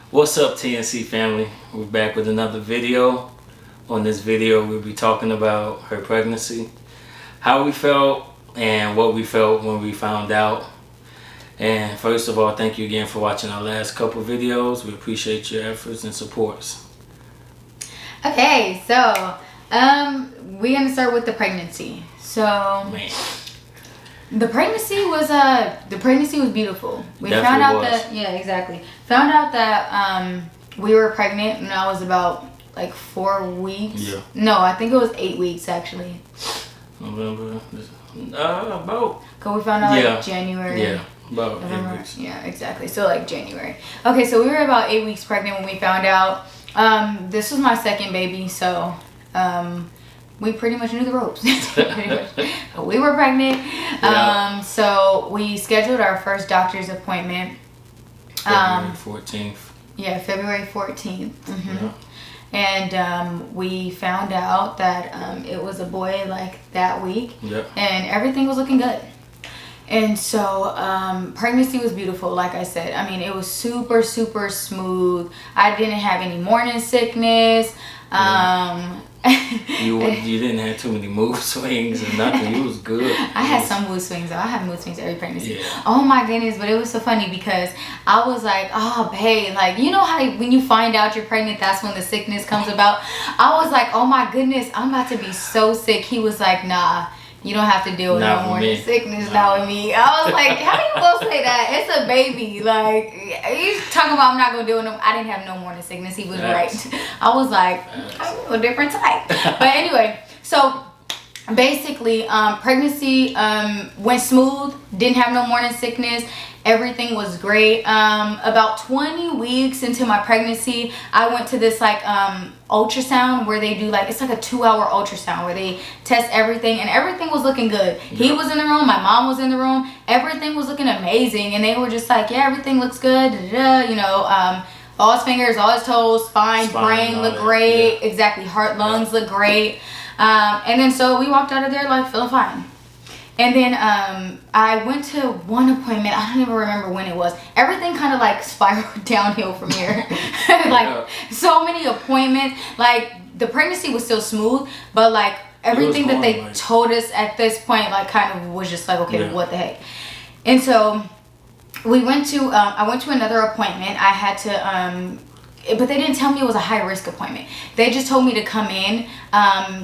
What's up, TNC family? We're back with another video. On this video, we'll be talking about her pregnancy, how we felt, and what we felt when we found out. And first of all, thank you again for watching our last couple videos. We appreciate your efforts and supports. Okay, so we're gonna start with the pregnancy. So Man, the pregnancy was beautiful. We Definitely found out was. that exactly. Found out that we were pregnant when I was about like 4 weeks. Yeah. No, I think it was 8 weeks actually. November, about. Cause we found out Yeah. like January. Yeah, about November. 8 weeks. Yeah, exactly. So like January. Okay, so we were about 8 weeks pregnant when we found out. This was my second baby, so we pretty much knew the ropes. Pretty much. We were pregnant. Yeah. So we scheduled our first doctor's appointment. February 14th. Yeah, February 14th. Yeah. And we found out that it was a boy like that week. Yep. And everything was looking good. And so pregnancy was beautiful, like I said. I mean, it was super, super smooth. I didn't have any morning sickness. You didn't have too many mood swings or nothing. You was good. I had some mood swings though. I had mood swings every pregnancy. Yeah. Oh my goodness, but it was so funny because I was like, oh babe, like you know how when you find out you're pregnant, that's when the sickness comes about. I was like, oh my goodness, I'm about to be so sick. He was like, nah, you don't have to deal with Not no with morning me. sickness, not with me. I was like, how you gonna say that? It's a baby. Like he's talking about I'm not gonna deal with him. I didn't have no morning sickness. He was Facts. right. I was like, I'm a different type. But anyway, so basically pregnancy went smooth, didn't have no morning sickness, everything was great. About 20 weeks into my pregnancy, I went to this like ultrasound where they do like, it's like a 2-hour ultrasound where they test everything, and everything was looking good. He was in the room, my mom was in the room, everything was looking amazing, and they were just like, yeah, everything looks good, you know, all his fingers, all his toes, spine, brain all look that. great. Yeah. Exactly, heart, lungs look great. And then so we walked out of there like feeling fine. And then I went to one appointment. I don't even remember when it was. Everything kind of like spiraled downhill from here. Like so many appointments. Like the pregnancy was still smooth, but like everything that they told us at this point like kind of was just like, okay, what the heck. And so we went to I went to another appointment. I had to but they didn't tell me it was a high risk appointment. They just told me to come in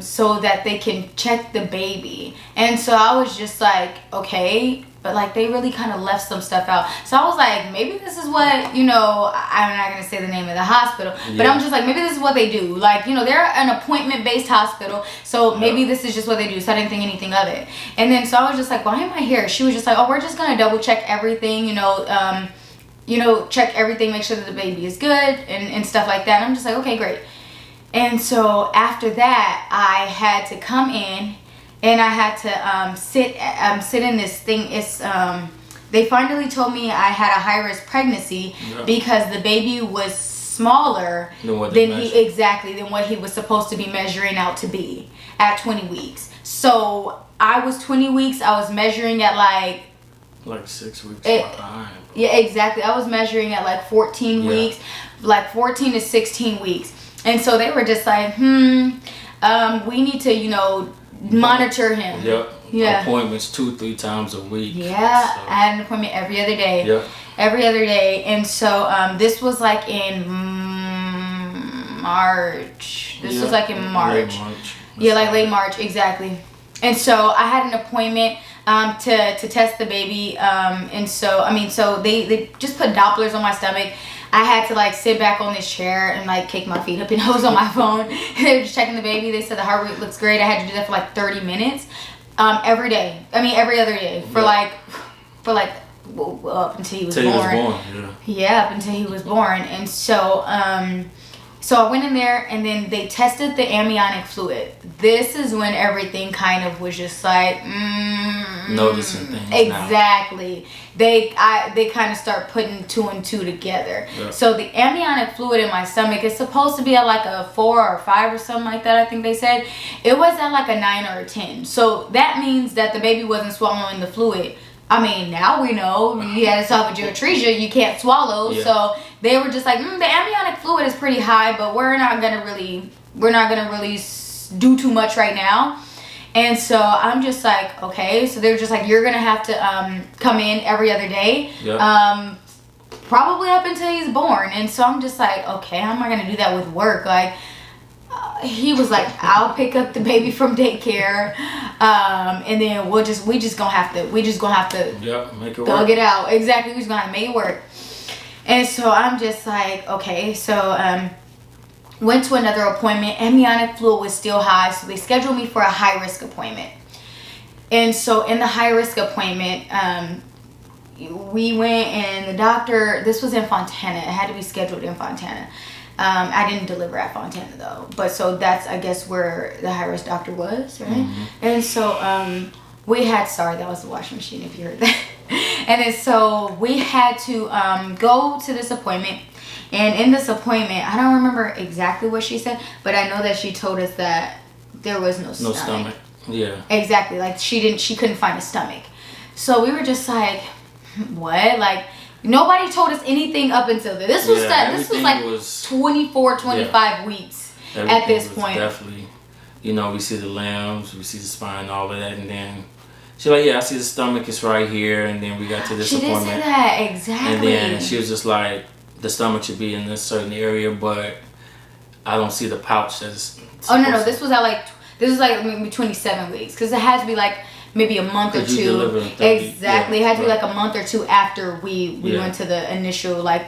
so that they can check the baby. And so I was just like, okay, but like they really kind of left some stuff out. So I was like, maybe this is what, you know, I'm not gonna say the name of the hospital, but I'm just like, maybe this is what they do. Like, you know, they're an appointment based hospital, so maybe this is just what they do. So I didn't think anything of it. And then so I was just like, why am I here? She was just like, oh, we're just gonna double check everything, you know, check everything, make sure that the baby is good and stuff like that. And I'm just like, okay, great. And so after that, I had to come in and I had to sit in this thing. It's they finally told me I had a high risk pregnancy because the baby was smaller than what he was supposed to be measuring out to be at 20 weeks. So I was 20 weeks. I was measuring at like 6 weeks behind. Yeah, exactly. I was measuring at like 14 weeks, like 14 to 16 weeks. And so they were just like, we need to, you know, monitor him. Yep. Yeah. Appointments 2-3 times a week. Yeah. So. I had an appointment every other day. Yep. Every other day. And so this was like in March. This was like in March. Late March. Yeah, like late March, exactly. And so I had an appointment to test the baby, and so I mean, so they just put Dopplers on my stomach. I had to like sit back on this chair and like kick my feet up, and I was on my phone. They were just checking the baby. They said the heart rate looks great. I had to do that for like 30 minutes, every day. I mean, every other day for like up until he was born. Yeah, up until he was born. And so so I went in there and then they tested the amniotic fluid. This is when everything kind of was just like noticing things. Exactly. Now. They kind of start putting 2 and 2 together. Yeah. So the amniotic fluid in my stomach is supposed to be at like a 4 or 5 or something like that. I think they said it was at like a 9 or a 10. So that means that the baby wasn't swallowing the fluid. I mean, now we know he had esophageal atresia, you can't swallow, so they were just like, the amniotic fluid is pretty high, but we're not gonna really do too much right now. And so I'm just like, okay. So they're just like, you're gonna have to come in every other day, probably up until he's born. And so I'm just like, okay, how am I gonna do that with work? Like, he was like, I'll pick up the baby from daycare, and then we just gonna have to make it thug work. it out. Exactly, we just gonna have to make it work. And so I'm just like, okay. So went to another appointment. Amniotic fluid was still high, so they scheduled me for a high risk appointment. And so in the high risk appointment, we went, and the doctor, this was in Fontana. It had to be scheduled in Fontana. I didn't deliver at Fontana though, but so that's, I guess, where the high risk doctor was, right? And so we had, sorry, that was the washing machine if you heard that. And then so we had to go to this appointment. And in this appointment, I don't remember exactly what she said, but I know that she told us that there was no stomach. Yeah. Exactly. Like she couldn't find a stomach. So we were just like, what? Like, nobody told us anything up until this. This was like 24, 25 weeks at this point. Definitely. You know, we see the limbs, we see the spine, all of that, and then she's like, yeah, I see the stomach is right here, and then we got to this appointment. She did say that, exactly. And then she was just like, the stomach should be in this certain area, but I don't see the pouch that's no, this was like maybe 27 weeks, because it had to be like maybe a month or two. Exactly. It had to be like a month or two after we went to the initial like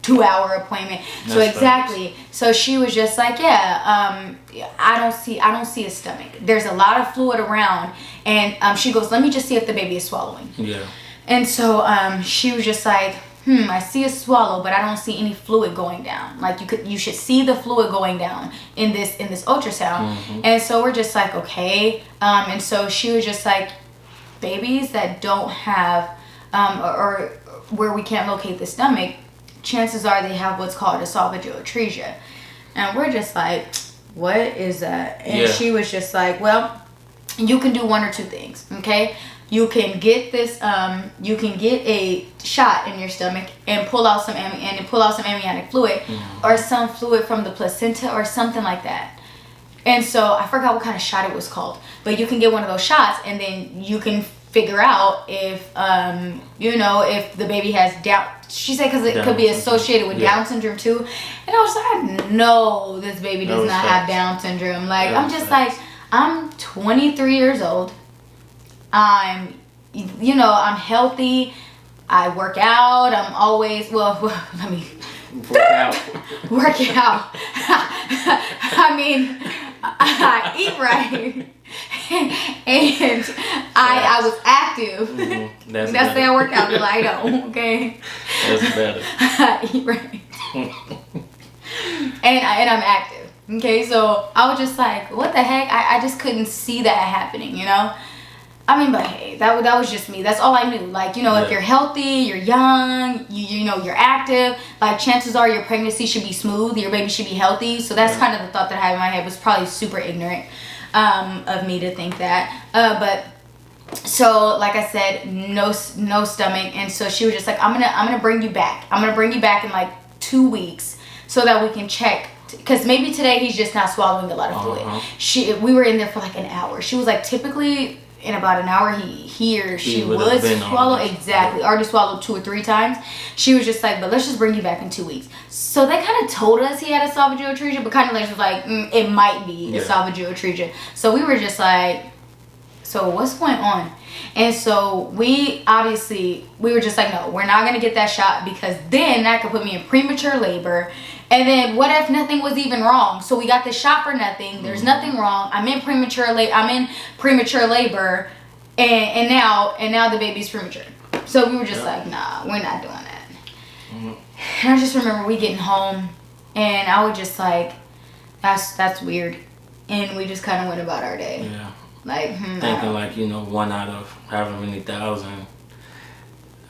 2-hour appointment. So exactly. So she was just like, I don't see a stomach. There's a lot of fluid around, and she goes, let me just see if the baby is swallowing. Yeah. And so she was just like, I see a swallow, but I don't see any fluid going down. Like you should see the fluid going down in this ultrasound. And so we're just like, okay. And so she was just like, babies that don't have or where we can't locate the stomach, chances are they have what's called esophageal atresia. And we're just like, what is that? And she was just like, well, you can do one or two things, okay? You can get this. You can get a shot in your stomach and pull out some amniotic fluid, or some fluid from the placenta or something like that. And so I forgot what kind of shot it was called, but you can get one of those shots, and then you can figure out if if the baby has Down. She said because it could be associated with Down syndrome too. And I was like, no, this baby does not have Down syndrome. Like, I'm just like, I'm 23 years old. I'm healthy. I work out. I'm always, let me work out. I mean, I eat right. And I was active. That's say I work out, but I don't, okay? That's better. I eat right. and I'm active. Okay, so I was just like, what the heck? I just couldn't see that happening, you know? I mean, but hey, that was just me. That's all I knew. Like, if you're healthy, you're young, you're active, like, chances are your pregnancy should be smooth, your baby should be healthy. So that's kind of the thought that I had in my head. Was probably super ignorant of me to think that. But so, like I said, no stomach. And so she was just like, I'm gonna bring you back. I'm gonna bring you back in like 2 weeks so that we can check. Because maybe today he's just not swallowing a lot of fluid. We were in there for like an hour. She was like, typically in about an hour he or she would swallow. Exactly. Already swallowed 2 or 3 times. She was just like, but let's just bring you back in 2 weeks. So they kind of told us he had esophageal atresia, but kind of like was like, it might be esophageal atresia. So we were just like, so what's going on? And so we were just like, no, we're not going to get that shot, because then that could put me in premature labor. And then what if nothing was even wrong? So we got this shot for nothing. There's nothing wrong. I'm in premature labor, and now the baby's premature. So we were just like, nah, we're not doing that. And I just remember we getting home, and I was just like, that's weird. And we just kind of went about our day. Yeah. Like, thinking like, 1 out of however many thousand.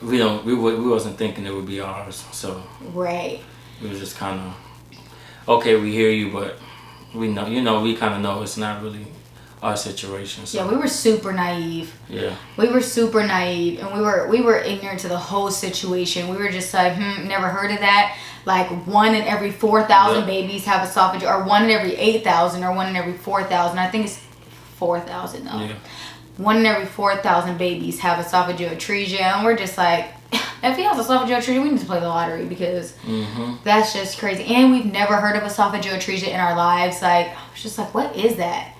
We wasn't thinking it would be ours. So right. It was just kind of, okay, we hear you, but we know, we kind of know it's not really our situation. So. Yeah, we were super naive. Yeah. We were super naive, and we were ignorant to the whole situation. We were just like, never heard of that. Like 1 in every 4,000 babies have esophageal, or 1 in every 8,000, or 1 in every 4,000. I think it's 4,000 though. Yeah. 1 in every 4,000 babies have esophageal atresia, and we're just like, if he has esophageal atresia, we need to play the lottery, because that's just crazy. And we've never heard of esophageal atresia in our lives. Like, I was just like, what is that?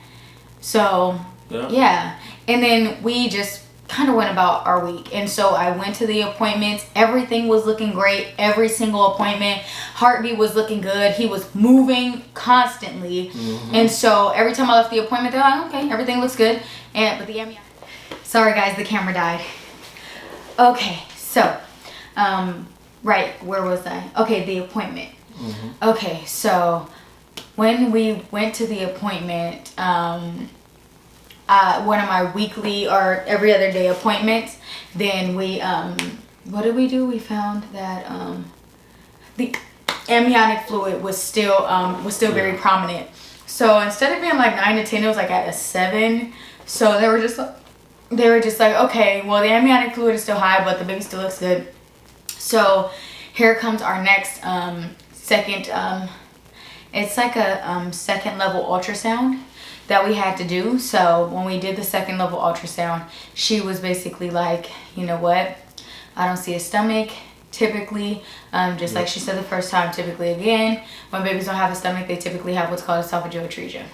So, yeah. And then we just kind of went about our week. And so I went to the appointments. Everything was looking great. Every single appointment. Heartbeat was looking good. He was moving constantly. And so every time I left the appointment, they're like, okay, everything looks good. But the amniotic... Sorry, guys, the camera died. Okay, so, right, where was I? Okay, the appointment. Okay, so... When we went to the appointment, one of my weekly or every other day appointments, then we, what did we do? We found that the amniotic fluid was still very prominent. So instead of being like 9 to 10, it was like at a 7. So they were just like, okay, well, the amniotic fluid is still high, but the baby still looks good. So here comes our next second. It's like a second level ultrasound that we had to do. So when we did the second level ultrasound, she was basically like, you know what? I don't see a stomach typically. Just like she said the first time, typically again, when babies don't have a stomach, they typically have what's called esophageal atresia.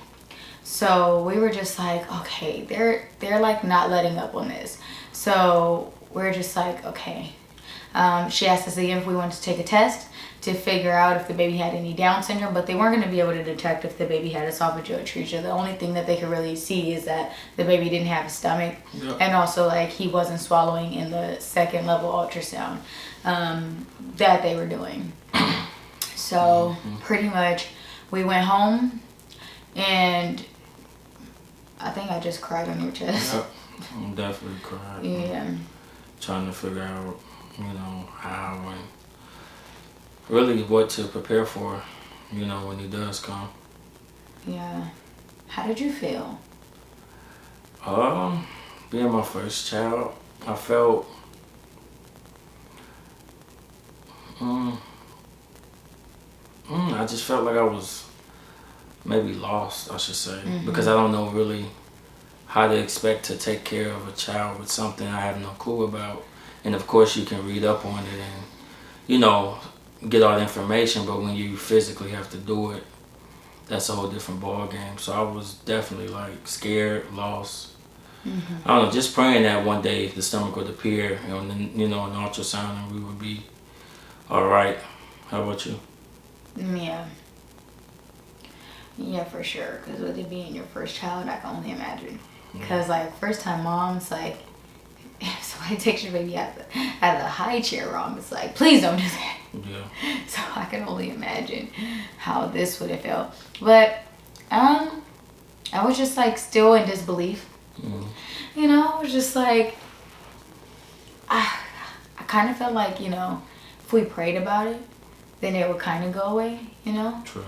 So we were just like, okay, they're like not letting up on this. So we're just like, okay. She asked us again if we wanted to take a test to figure out if the baby had any Down syndrome, but they weren't going to be able to detect if the baby had esophageal atresia. The only thing that they could really see is that the baby didn't have a stomach, and also like he wasn't swallowing in the second level ultrasound that they were doing. So pretty much we went home, and I think I just cried on your chest. Yep. I'm definitely cried. Yeah. Trying to figure out, you know, how and really what to prepare for, you know, when he does come. Yeah. How did you feel? Being my first child, I felt I just felt like I was maybe lost, I should say, because I don't know really how to expect to take care of a child with something I have no clue about. And of course you can read up on it and, you know, get all the information, but when you physically have to do it, that's a whole different ball game. So I was definitely like scared, lost. I don't know, just praying that one day the stomach would appear, and then, you know, an ultrasound, and we would be all right. How about you? Yeah, for sure. Because with it being your first child, I can only imagine. Because like first time moms, like if somebody takes your baby out of the high chair wrong, it's like, please don't do that. Yeah. So I can only imagine how this would have felt. But I was just like still in disbelief. You know, I was just like, I kind of felt like, you know, if we prayed about it, then it would kind of go away, you know? True.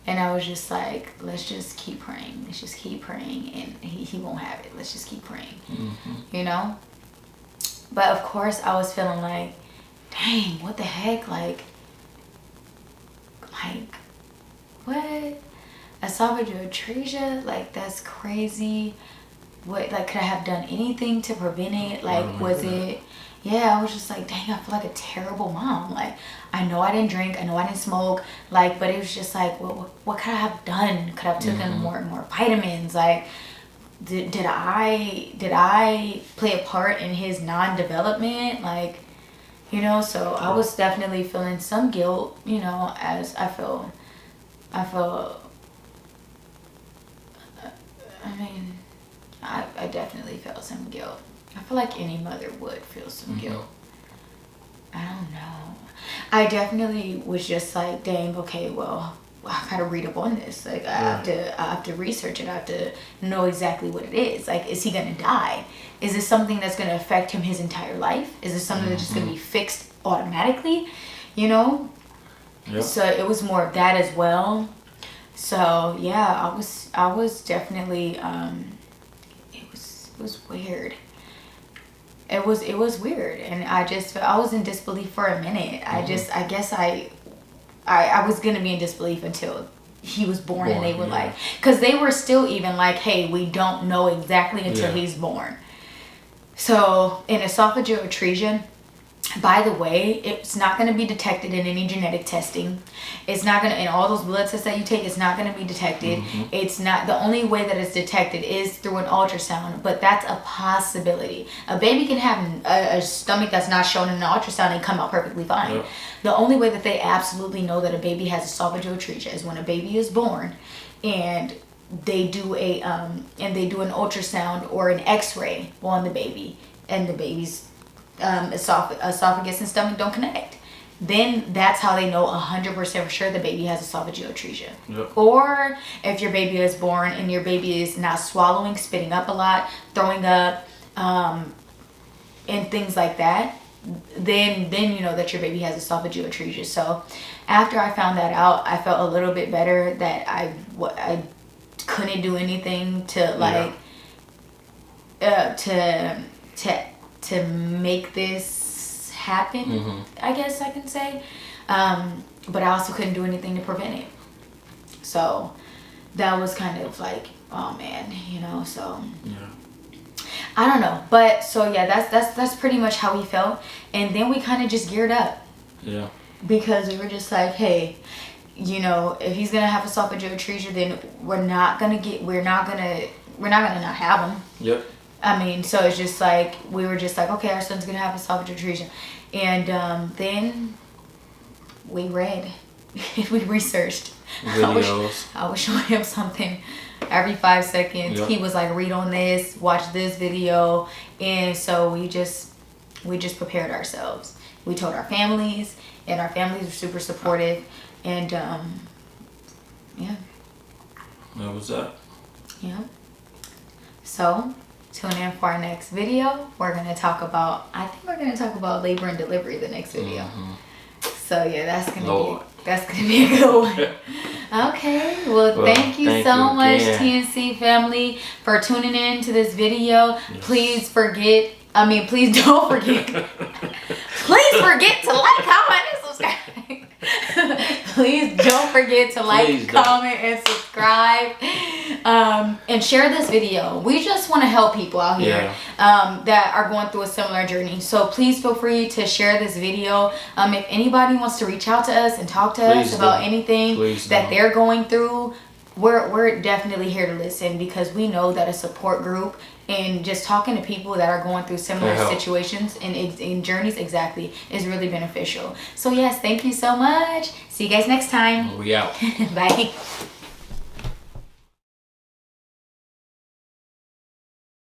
And I was just like, let's just keep praying. Let's just keep praying, and he won't have it. Let's just keep praying, you know? But of course I was feeling like, dang, what the heck? Like what? Esophageal atresia? Like, that's crazy. What, like, could I have done anything to prevent it? Like, was it... Yeah, I was just like, dang, I feel like a terrible mom. Like, I know I didn't drink, I know I didn't smoke, like, but it was just like, what could I have done? Could I have taken more vitamins? Like, did I play a part in his non-development? Like, you know, so I was definitely feeling some guilt, you know, as I mean, I definitely felt some guilt. I feel like any mother would feel some guilt. I don't know. I definitely was just like, dang, okay, well, I gotta read up on this. Like, I have to research it. I have to know exactly what it is. Like, is he gonna die? Is this something that's gonna affect him his entire life? Is this something that's just gonna be fixed automatically? You know? Yep. So it was more of that as well. So yeah, I was definitely it was weird. It was weird, and I was in disbelief for a minute. I guess I was gonna be in disbelief until he was born and they were like, because they were still even like, hey, we don't know exactly until he's born. So in esophageal atresia, by the way, it's not going to be detected in any genetic testing. It's not going to, in all those blood tests that you take, it's not going to be detected. It's not, the only way that it's detected is through an ultrasound, but that's a possibility. A baby can have a stomach that's not shown in an ultrasound and come out perfectly fine. Yep. The only way that they absolutely know that a baby has esophageal atresia is when a baby is born and they do an ultrasound or an x-ray on the baby, and the baby's esophagus and stomach don't connect. Then that's how they know 100% for sure the baby has esophageal atresia. Yep. Or if your baby is born and your baby is not swallowing, spitting up a lot, throwing up, and things like that, then you know that your baby has esophageal atresia. So after I found that out, I felt a little bit better that I couldn't do anything to like to make this happen, I guess I can say. But I also couldn't do anything to prevent it. So that was kind of like, oh man, you know, so I don't know. But so yeah, that's pretty much how we felt. And then we kind of just geared up. Yeah. Because we were just like, hey, you know, if he's gonna have esophageal atresia, then we're not gonna not have him. Yep. I mean, so it's just like, we were just like, okay, our son's gonna have esophageal atresia. And then we read, we researched videos. I was showing him something every 5 seconds. Yep. He was like, read on this, watch this video. And so we just prepared ourselves. We told our families, and our families were super supportive. And yeah. That was that. Yeah. So tune in for our next video. I think we're gonna talk about labor and delivery the next video. So yeah, that's gonna be a good one. Okay, well thank you so much, TNC family, for tuning in to this video. Yes. Please don't forget to like, comment, and subscribe. Please don't forget to like, comment, and subscribe. And share this video. We just want to help people out here that are going through a similar journey. So please feel free to share this video. If anybody wants to reach out to us and talk to us about anything that they're going through, we're definitely here to listen, because we know that a support group and just talking to people that are going through similar situations and in journeys is really beneficial. So yes, thank you so much. See you guys next time. We out. Bye.